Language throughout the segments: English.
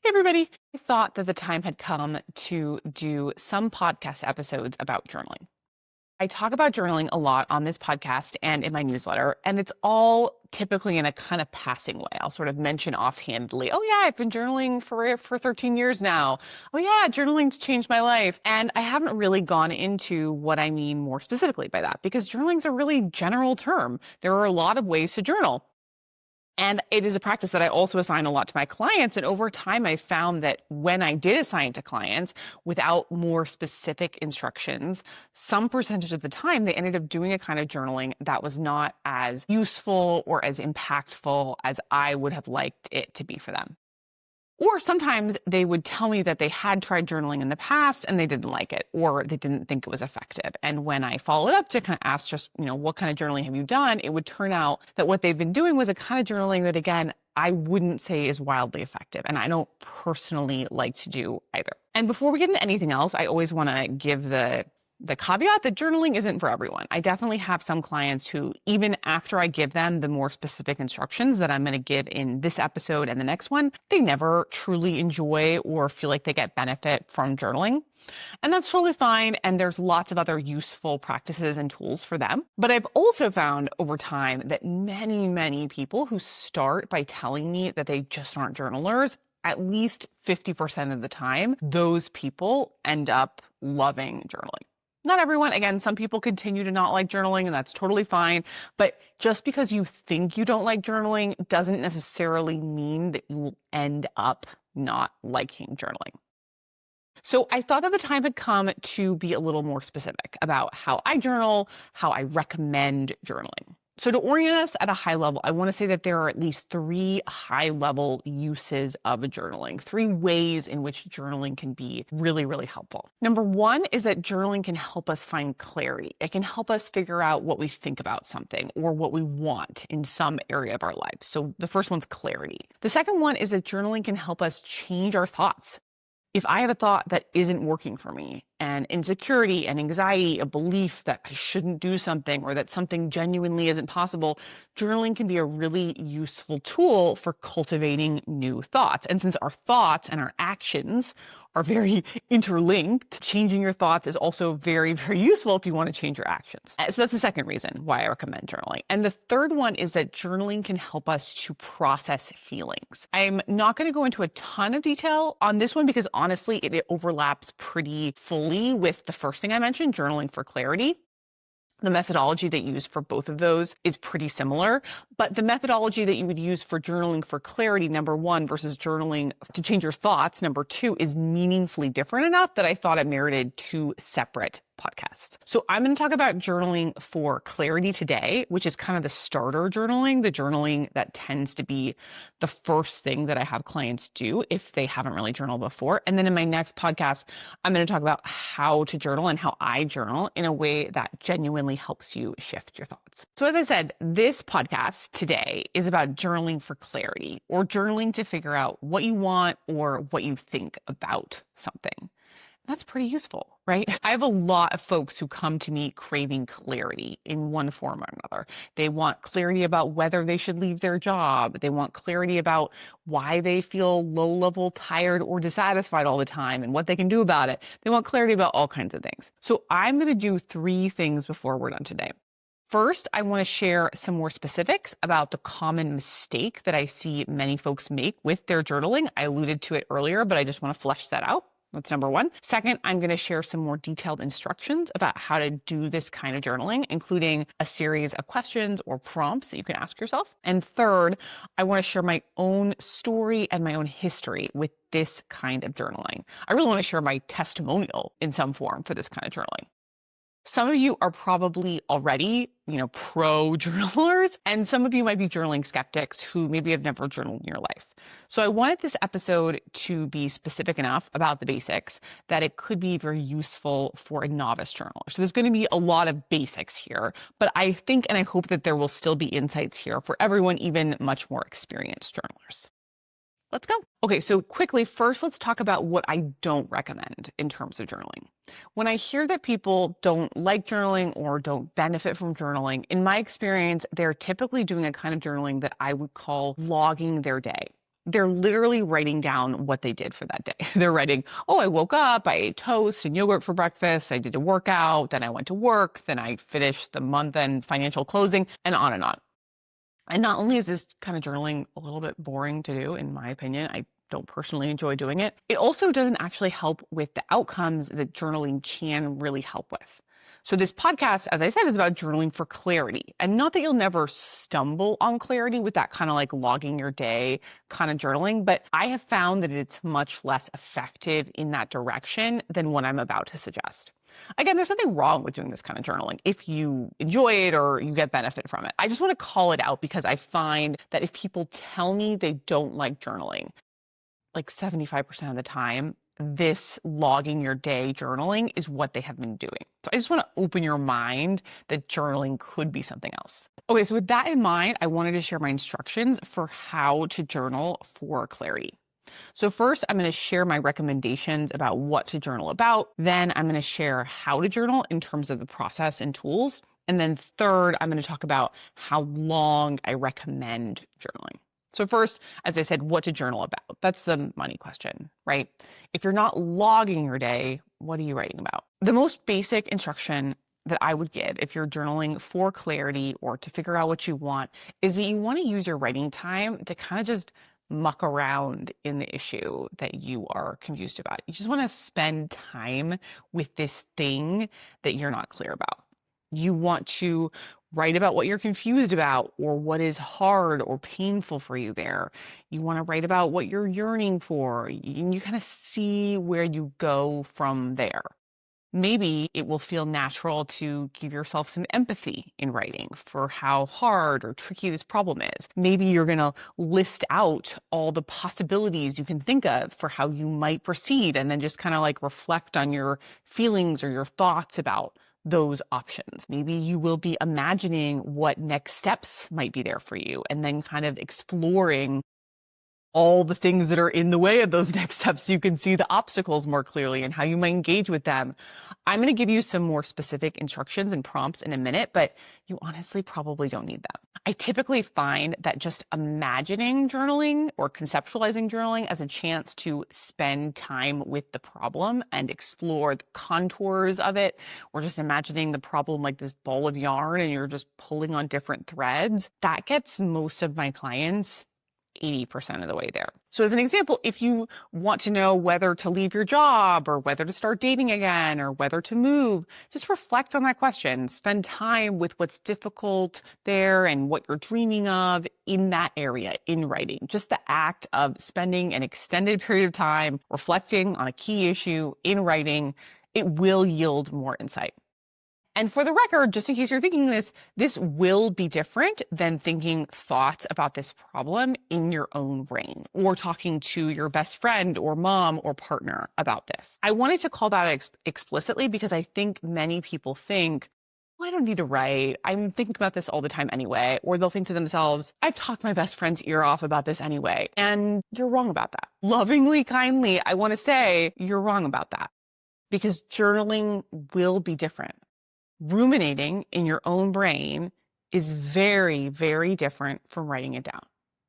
Hey, everybody. I thought that the time had come to do some podcast episodes about journaling. I talk about journaling a lot on this podcast and in my newsletter, and it's all typically in a kind of passing way. I'll sort of mention offhandedly, oh, yeah, I've been journaling for 13 years now. Oh, yeah, journaling's changed my life. And I haven't really gone into what I mean more specifically by that because journaling's a really general term. There are a lot of ways to journal. And it is a practice that I also assign a lot to my clients. And over time, I found that when I did assign it to clients without more specific instructions, some percentage of the time, they ended up doing a kind of journaling that was not as useful or as impactful as I would have liked it to be for them. Or sometimes they would tell me that they had tried journaling in the past and they didn't like it, or they didn't think it was effective. And when I followed up to kind of ask just, what kind of journaling have you done? It would turn out that what they've been doing was a kind of journaling that, again, I wouldn't say is wildly effective. And I don't personally like to do either. And before we get into anything else, I always want to give the caveat that journaling isn't for everyone. I definitely have some clients who, even after I give them the more specific instructions that I'm going to give in this episode and the next one, they never truly enjoy or feel like they get benefit from journaling. And that's totally fine. And there's lots of other useful practices and tools for them. But I've also found over time that many, many people who start by telling me that they just aren't journalers, at least 50% of the time, those people end up loving journaling. Not everyone. Again, some people continue to not like journaling, and that's totally fine. But just because you think you don't like journaling doesn't necessarily mean that you will end up not liking journaling. So I thought that the time had come to be a little more specific about how I journal, how I recommend journaling. So to orient us at a high level, I want to say that there are at least three high-level uses of journaling, three ways in which journaling can be really, really helpful. Number one is that journaling can help us find clarity. It can help us figure out what we think about something or what we want in some area of our lives. So the first one's clarity. The second one is that journaling can help us change our thoughts. If I have a thought that isn't working for me, and insecurity and anxiety, a belief that I shouldn't do something or that something genuinely isn't possible, journaling can be a really useful tool for cultivating new thoughts. And since our thoughts and our actions are very interlinked, changing your thoughts is also very, very useful if you want to change your actions. So that's the second reason why I recommend journaling. And the third one is that journaling can help us to process feelings. I'm not going to go into a ton of detail on this one because honestly, it overlaps pretty fully with the first thing I mentioned, journaling for clarity. The methodology that you use for both of those is pretty similar, but the methodology that you would use for journaling for clarity, number one, versus journaling to change your thoughts, number two, is meaningfully different enough that I thought it merited two separate podcasts. So I'm going to talk about journaling for clarity today, which is kind of the starter journaling, the journaling that tends to be the first thing that I have clients do if they haven't really journaled before. And then in my next podcast, I'm going to talk about how to journal and how I journal in a way that genuinely helps you shift your thoughts. So as I said, this podcast today is about journaling for clarity or journaling to figure out what you want or what you think about something. That's pretty useful, right? I have a lot of folks who come to me craving clarity in one form or another. They want clarity about whether they should leave their job. They want clarity about why they feel low-level, tired, or dissatisfied all the time and what they can do about it. They want clarity about all kinds of things. So I'm going to do three things before we're done today. First, I want to share some more specifics about the common mistake that I see many folks make with their journaling. I alluded to it earlier, but I just want to flesh that out. That's number one. Second, I'm going to share some more detailed instructions about how to do this kind of journaling, including a series of questions or prompts that you can ask yourself. And third, I want to share my own story and my own history with this kind of journaling. I really want to share my testimonial in some form for this kind of journaling. Some of you are probably already, pro journalers, and some of you might be journaling skeptics who maybe have never journaled in your life. So I wanted this episode to be specific enough about the basics that it could be very useful for a novice journaler. So there's going to be a lot of basics here, but I think and I hope that there will still be insights here for everyone, even much more experienced journalers. Let's go. Okay, so quickly, first, let's talk about what I don't recommend in terms of journaling. When I hear that people don't like journaling or don't benefit from journaling, in my experience, they're typically doing a kind of journaling that I would call logging their day. They're literally writing down what they did for that day. They're writing, oh, I woke up, I ate toast and yogurt for breakfast, I did a workout, then I went to work, then I finished the month-end financial closing, and on and on. And not only is this kind of journaling a little bit boring to do, in my opinion, I don't personally enjoy doing it, it also doesn't actually help with the outcomes that journaling can really help with. So this podcast, as I said, is about journaling for clarity. And not that you'll never stumble on clarity with that kind of like logging your day kind of journaling, but I have found that it's much less effective in that direction than what I'm about to suggest. Again, there's nothing wrong with doing this kind of journaling if you enjoy it or you get benefit from it. I just want to call it out because I find that if people tell me they don't like journaling, like 75% of the time, this logging your day journaling is what they have been doing. So I just want to open your mind that journaling could be something else. Okay, so with that in mind, I wanted to share my instructions for how to journal for clarity. So first, I'm going to share my recommendations about what to journal about. Then I'm going to share how to journal in terms of the process and tools. And then third, I'm going to talk about how long I recommend journaling. So first, as I said, what to journal about. That's the money question, right? If you're not logging your day, what are you writing about? The most basic instruction that I would give if you're journaling for clarity or to figure out what you want is that you want to use your writing time to kind of just muck around in the issue that you are confused about. You just want to spend time with this thing that you're not clear about. You want to write about what you're confused about or what is hard or painful for you there. You want to write about what you're yearning for, and you kind of see where you go from there. Maybe it will feel natural to give yourself some empathy in writing for how hard or tricky this problem is. Maybe you're going to list out all the possibilities you can think of for how you might proceed and then just kind of like reflect on your feelings or your thoughts about those options. Maybe you will be imagining what next steps might be there for you and then kind of exploring all the things that are in the way of those next steps so you can see the obstacles more clearly and how you might engage with them. I'm going to give you some more specific instructions and prompts in a minute, but you honestly probably don't need them. I typically find that just imagining journaling or conceptualizing journaling as a chance to spend time with the problem and explore the contours of it, or just imagining the problem like this ball of yarn and you're just pulling on different threads, that gets most of my clients 80% of the way there. So as an example, if you want to know whether to leave your job or whether to start dating again or whether to move, just reflect on that question. Spend time with what's difficult there and what you're dreaming of in that area in writing. Just the act of spending an extended period of time reflecting on a key issue in writing, it will yield more insight. And for the record, just in case you're thinking this will be different than thinking thoughts about this problem in your own brain or talking to your best friend or mom or partner about this. I wanted to call that explicitly because I think many people think, well, I don't need to write. I'm thinking about this all the time anyway. Or they'll think to themselves, I've talked my best friend's ear off about this anyway. And you're wrong about that. Lovingly, kindly, I want to say you're wrong about that because journaling will be different. Ruminating in your own brain is very, very different from writing it down.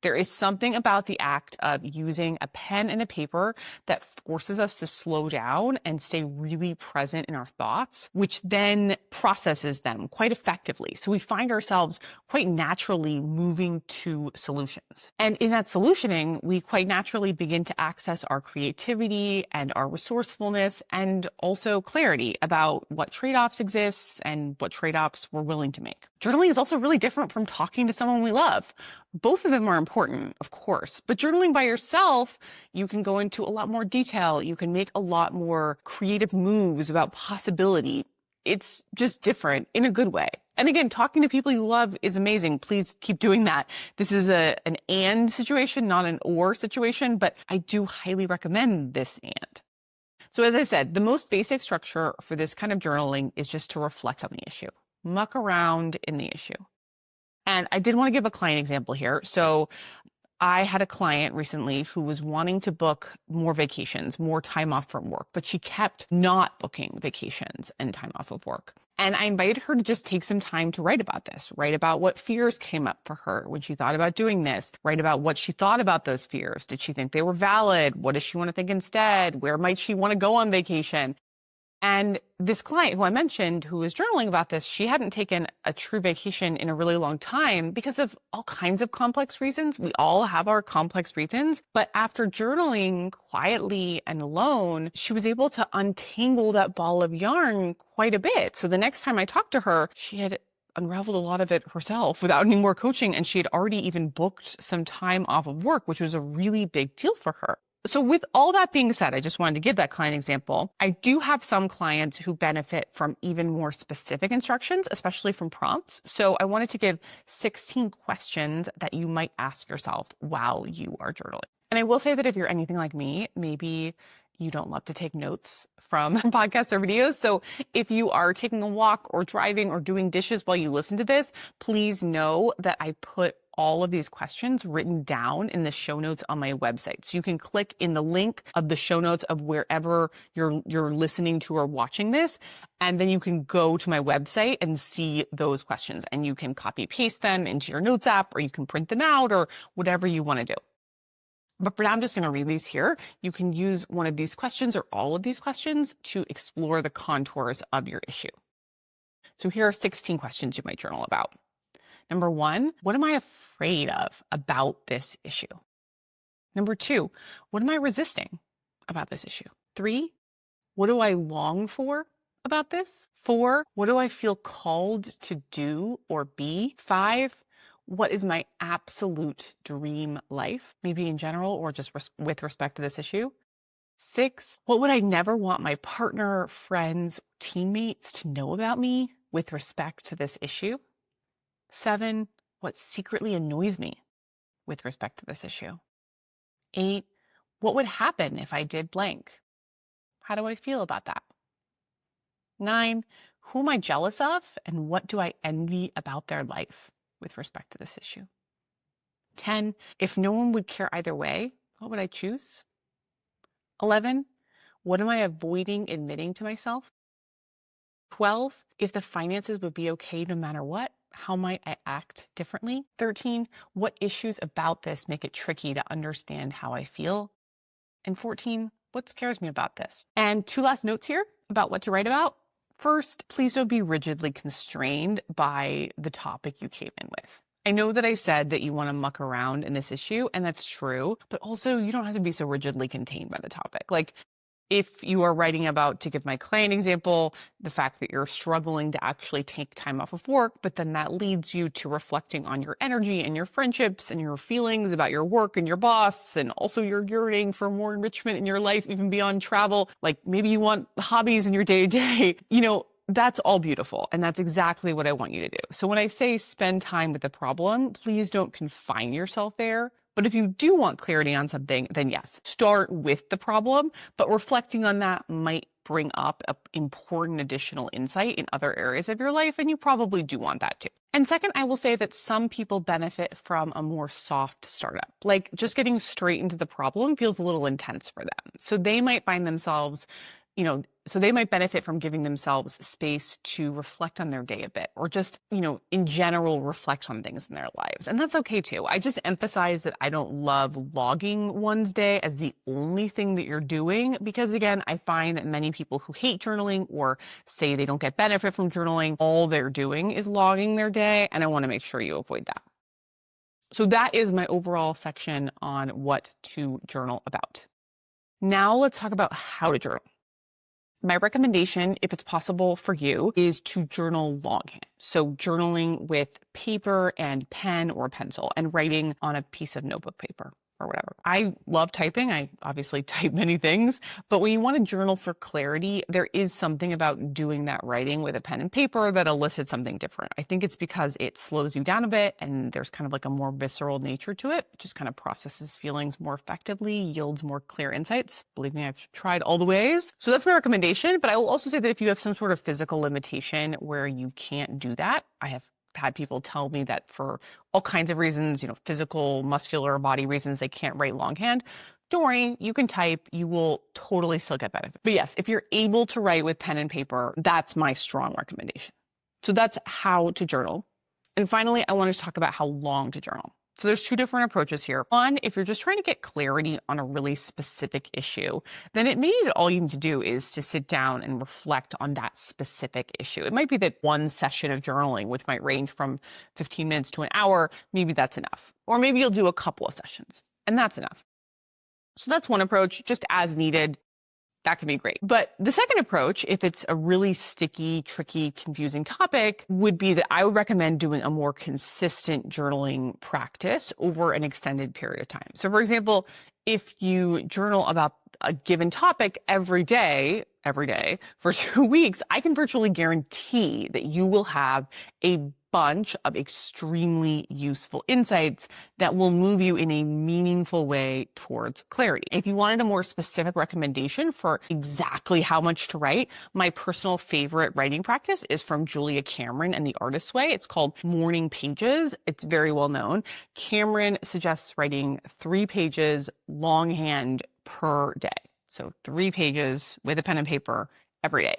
There is something about the act of using a pen and a paper that forces us to slow down and stay really present in our thoughts, which then processes them quite effectively. So we find ourselves quite naturally moving to solutions. And in that solutioning, we quite naturally begin to access our creativity and our resourcefulness and also clarity about what trade-offs exist and what trade-offs we're willing to make. Journaling is also really different from talking to someone we love. Both of them are important, of course, but journaling by yourself, you can go into a lot more detail. You can make a lot more creative moves about possibility. It's just different in a good way. And again, talking to people you love is amazing. Please keep doing that. This is an and situation, not an or situation, but I do highly recommend this and. So as I said, the most basic structure for this kind of journaling is just to reflect on the issue, muck around in the issue. And I did want to give a client example here. So I had a client recently who was wanting to book more vacations, more time off from work, but she kept not booking vacations and time off of work. And I invited her to just take some time to write about this, write about what fears came up for her when she thought about doing this, write about what she thought about those fears. Did she think they were valid? What does she want to think instead? Where might she want to go on vacation? And this client who I mentioned, who was journaling about this, she hadn't taken a true vacation in a really long time because of all kinds of complex reasons. We all have our complex reasons. But after journaling quietly and alone, she was able to untangle that ball of yarn quite a bit. So the next time I talked to her, she had unraveled a lot of it herself without any more coaching. And she had already even booked some time off of work, which was a really big deal for her. So with all that being said, I just wanted to give that client example. I do have some clients who benefit from even more specific instructions, especially from prompts. So I wanted to give 16 questions that you might ask yourself while you are journaling. And I will say that if you're anything like me, maybe you don't love to take notes from podcasts or videos. So if you are taking a walk or driving or doing dishes while you listen to this, please know that I put all of these questions written down in the show notes on my website. So you can click in the link of the show notes of wherever you're listening to or watching this, and then you can go to my website and see those questions, and you can copy paste them into your notes app, or you can print them out, or whatever you want to do. But for now, I'm just going to read these here. You can use one of these questions or all of these questions to explore the contours of your issue. So here are 16 questions you might journal about. Number 1, what am I afraid of about this issue? Number 2, what am I resisting about this issue? 3, what do I long for about this? 4, what do I feel called to do or be? 5, what is my absolute dream life, maybe in general or just with respect to this issue? 6, what would I never want my partner, friends, teammates to know about me with respect to this issue? 7, what secretly annoys me with respect to this issue? 8, what would happen if I did blank? How do I feel about that? 9, who am I jealous of and what do I envy about their life with respect to this issue? 10, if no one would care either way, what would I choose? 11, what am I avoiding admitting to myself? 12, if the finances would be okay no matter what, how might I act differently? 13, what issues about this make it tricky to understand how I feel? And 14, what scares me about this? And 2 last notes here about what to write about. First, please don't be rigidly constrained by the topic you came in with. I know that I said that you want to muck around in this issue, and that's true, but also you don't have to be so rigidly contained by the topic. Like, if you are writing about, to give my client example, the fact that you're struggling to actually take time off of work, but then that leads you to reflecting on your energy and your friendships and your feelings about your work and your boss, and also you're yearning for more enrichment in your life, even beyond travel. Like maybe you want hobbies in your day to day, that's all beautiful. And that's exactly what I want you to do. So when I say spend time with the problem, please don't confine yourself there. But if you do want clarity on something, then yes, start with the problem, but reflecting on that might bring up an important additional insight in other areas of your life, and you probably do want that too. And second, I will say that some people benefit from a more soft startup. Like just getting straight into the problem feels a little intense for them. So they might find themselves so they might benefit from giving themselves space to reflect on their day a bit, or just, in general, reflect on things in their lives. And that's okay too. I just emphasize that I don't love logging one's day as the only thing that you're doing, because again, I find that many people who hate journaling or say they don't get benefit from journaling, all they're doing is logging their day. And I want to make sure you avoid that. So that is my overall section on what to journal about. Now let's talk about how to journal. My recommendation, if it's possible for you, is to journal longhand. So journaling with paper and pen or pencil and writing on a piece of notebook paper or whatever. I love typing. I obviously type many things, but when you want to journal for clarity, there is something about doing that writing with a pen and paper that elicits something different. I think it's because it slows you down a bit and there's kind of like a more visceral nature to it, just kind of processes feelings more effectively, yields more clear insights. Believe me, I've tried all the ways. So that's my recommendation, but I will also say that if you have some sort of physical limitation where you can't do that, I have had people tell me that for all kinds of reasons, physical, muscular, body reasons, they can't write longhand. Don't worry, you can type, you will totally still get benefit. But yes, if you're able to write with pen and paper, that's my strong recommendation. So that's how to journal. And finally, I want to talk about how long to journal. So there's two different approaches here. One, if you're just trying to get clarity on a really specific issue, then it may be that all you need to do is to sit down and reflect on that specific issue. It might be that one session of journaling, which might range from 15 minutes to an hour, maybe that's enough. Or maybe you'll do a couple of sessions, and that's enough. So that's one approach, just as needed. That can be great. But the second approach, if it's a really sticky, tricky, confusing topic, would be that I would recommend doing a more consistent journaling practice over an extended period of time. So for example, if you journal about a given topic every day for 2 weeks, I can virtually guarantee that you will have a bunch of extremely useful insights that will move you in a meaningful way towards clarity. If you wanted a more specific recommendation for exactly how much to write, my personal favorite writing practice is from Julia Cameron and the Artist's Way. It's called Morning Pages. It's very well known. Cameron suggests writing 3 pages longhand per day. So 3 pages with a pen and paper every day.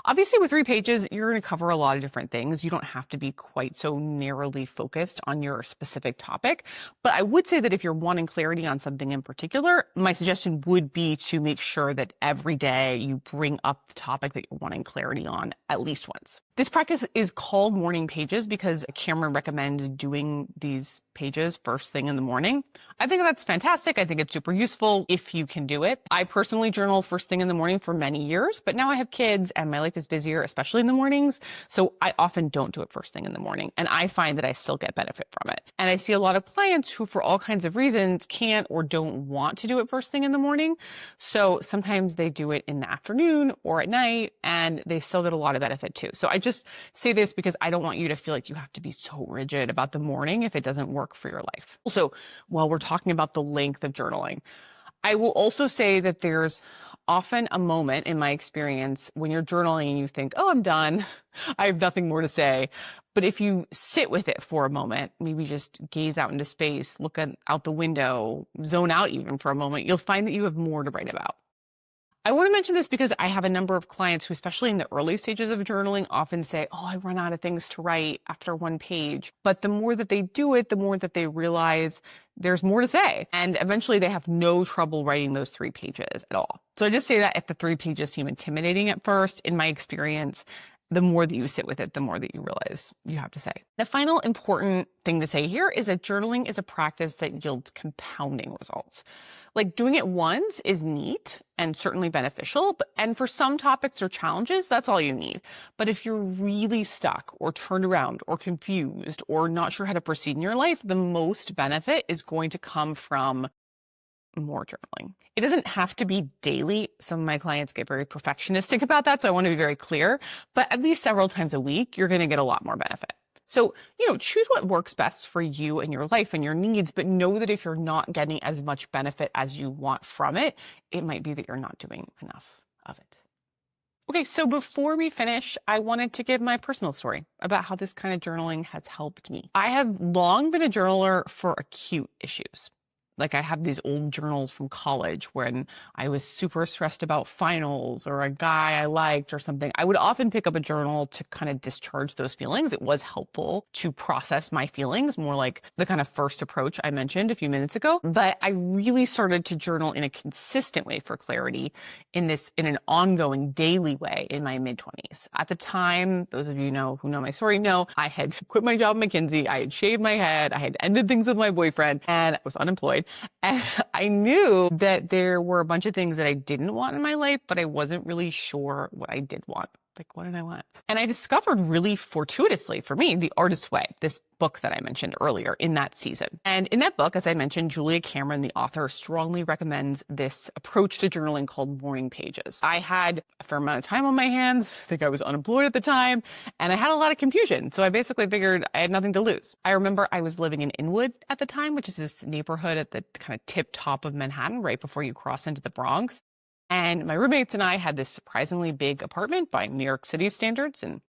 Obviously, with 3 pages, you're going to cover a lot of different things. You don't have to be quite so narrowly focused on your specific topic. But I would say that if you're wanting clarity on something in particular, my suggestion would be to make sure that every day you bring up the topic that you're wanting clarity on at least once. This practice is called Morning Pages because Cameron recommends doing these pages first thing in the morning. I think that's fantastic. I think it's super useful if you can do it. I personally journal first thing in the morning for many years, but now I have kids and my life is busier, especially in the mornings. So I often don't do it first thing in the morning. And I find that I still get benefit from it. And I see a lot of clients who, for all kinds of reasons, can't or don't want to do it first thing in the morning. So sometimes they do it in the afternoon or at night, and they still get a lot of benefit too. So I just say this because I don't want you to feel like you have to be so rigid about the morning if it doesn't work for your life. Also, while we're talking about the length of journaling, I will also say that there's often a moment in my experience when you're journaling and you think, oh, I'm done. I have nothing more to say. But if you sit with it for a moment, maybe just gaze out into space, look out the window, zone out even for a moment, you'll find that you have more to write about. I want to mention this because I have a number of clients who, especially in the early stages of journaling, often say, oh, I run out of things to write after 1 page. But the more that they do it, the more that they realize there's more to say. And eventually they have no trouble writing those 3 pages at all. So I just say that if the 3 pages seem intimidating at first, in my experience, the more that you sit with it, the more that you realize you have to say. The final important thing to say here is that journaling is a practice that yields compounding results. Like doing it once is neat and certainly beneficial, and for some topics or challenges, that's all you need. But if you're really stuck or turned around or confused or not sure how to proceed in your life, the most benefit is going to come from more journaling. It doesn't have to be daily. Some of my clients get very perfectionistic about that, so I want to be very clear. But at least several times a week, you're going to get a lot more benefit. So, choose what works best for you and your life and your needs, but know that if you're not getting as much benefit as you want from it, it might be that you're not doing enough of it. Okay, so before we finish, I wanted to give my personal story about how this kind of journaling has helped me. I have long been a journaler for acute issues. Like I have these old journals from college when I was super stressed about finals or a guy I liked or something. I would often pick up a journal to kind of discharge those feelings. It was helpful to process my feelings, more like the kind of first approach I mentioned a few minutes ago. But I really started to journal in a consistent way for clarity in an ongoing daily way in my mid-20s. At the time, those of you who know my story know, I had quit my job at McKinsey. I had shaved my head. I had ended things with my boyfriend and I was unemployed. And I knew that there were a bunch of things that I didn't want in my life, but I wasn't really sure what I did want. Like, what did I want? And I discovered really fortuitously for me, The Artist's Way, this book that I mentioned earlier in that season. And in that book, as I mentioned, Julia Cameron, the author, strongly recommends this approach to journaling called Morning Pages. I had a fair amount of time on my hands. I think I was unemployed at the time, and I had a lot of confusion. So I basically figured I had nothing to lose. I remember I was living in Inwood at the time, which is this neighborhood at the kind of tip top of Manhattan, right before you cross into the Bronx. And my roommates and I had this surprisingly big apartment by New York City standards. And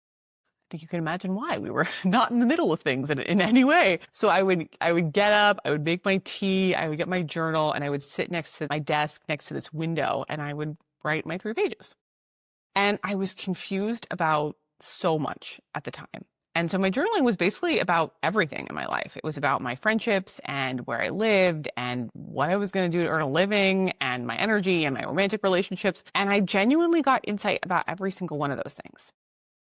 think you can imagine why. We were not in the middle of things in any way. So I would get up, I would make my tea, I would get my journal, and I would sit next to my desk next to this window, and I would write my 3 pages. And I was confused about so much at the time. And so my journaling was basically about everything in my life. It was about my friendships and where I lived and what I was going to do to earn a living and my energy and my romantic relationships. And I genuinely got insight about every single one of those things.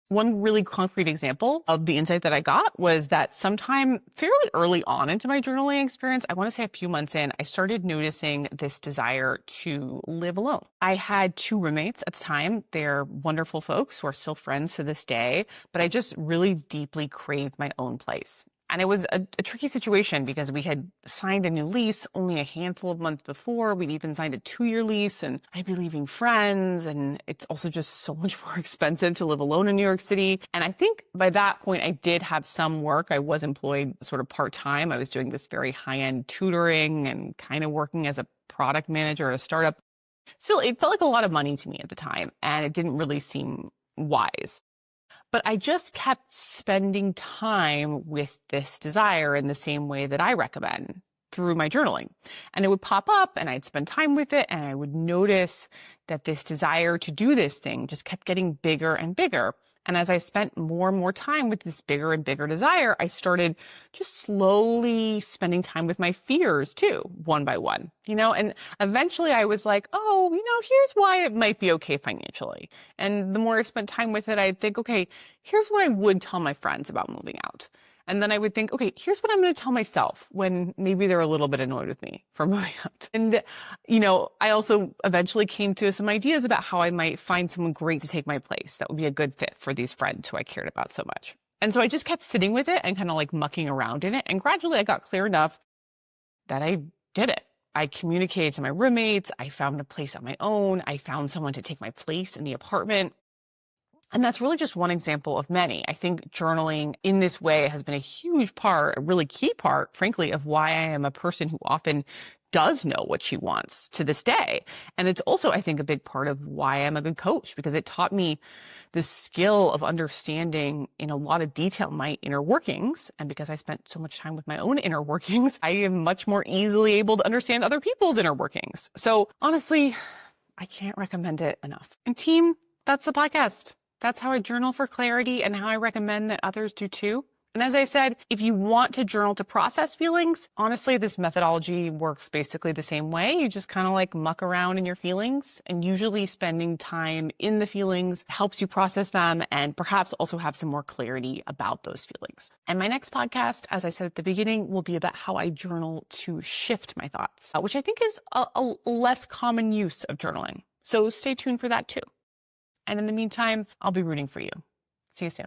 One really concrete example of the insight that I got was that sometime fairly early on into my journaling experience, I want to say a few months in, I started noticing this desire to live alone. I had 2 roommates at the time. They're wonderful folks who are still friends to this day, but I just really deeply craved my own place. And it was a tricky situation because we had signed a new lease only a handful of months before. We'd even signed a 2-year lease, and I'd be leaving friends. And it's also just so much more expensive to live alone in New York City. And I think by that point, I did have some work. I was employed sort of part-time. I was doing this very high-end tutoring and kind of working as a product manager at a startup. Still, it felt like a lot of money to me at the time, and it didn't really seem wise. But I just kept spending time with this desire in the same way that I recommend through my journaling. And it would pop up and I'd spend time with it and I would notice that this desire to do this thing just kept getting bigger and bigger. And as I spent more and more time with this bigger and bigger desire, I started just slowly spending time with my fears too, one by one, and eventually I was like, oh, here's why it might be okay financially. And the more I spent time with it, I'd think, okay, here's what I would tell my friends about moving out. And then I would think, okay, here's what I'm going to tell myself when maybe they're a little bit annoyed with me for moving out. And, I also eventually came to some ideas about how I might find someone great to take my place that would be a good fit for these friends who I cared about so much. And so I just kept sitting with it and kind of like mucking around in it. And gradually I got clear enough that I did it. I communicated to my roommates. I found a place on my own. I found someone to take my place in the apartment. And that's really just one example of many. I think journaling in this way has been a huge part, a really key part, frankly, of why I am a person who often does know what she wants to this day. And it's also, I think, a big part of why I'm a good coach, because it taught me the skill of understanding in a lot of detail my inner workings. And because I spent so much time with my own inner workings, I am much more easily able to understand other people's inner workings. So honestly, I can't recommend it enough. And team, that's the podcast. That's how I journal for clarity and how I recommend that others do too. And as I said, if you want to journal to process feelings, honestly, this methodology works basically the same way. You just kind of like muck around in your feelings, and usually spending time in the feelings helps you process them and perhaps also have some more clarity about those feelings. And my next podcast, as I said at the beginning, will be about how I journal to shift my thoughts, which I think is a less common use of journaling. So stay tuned for that too. And in the meantime, I'll be rooting for you. See you soon.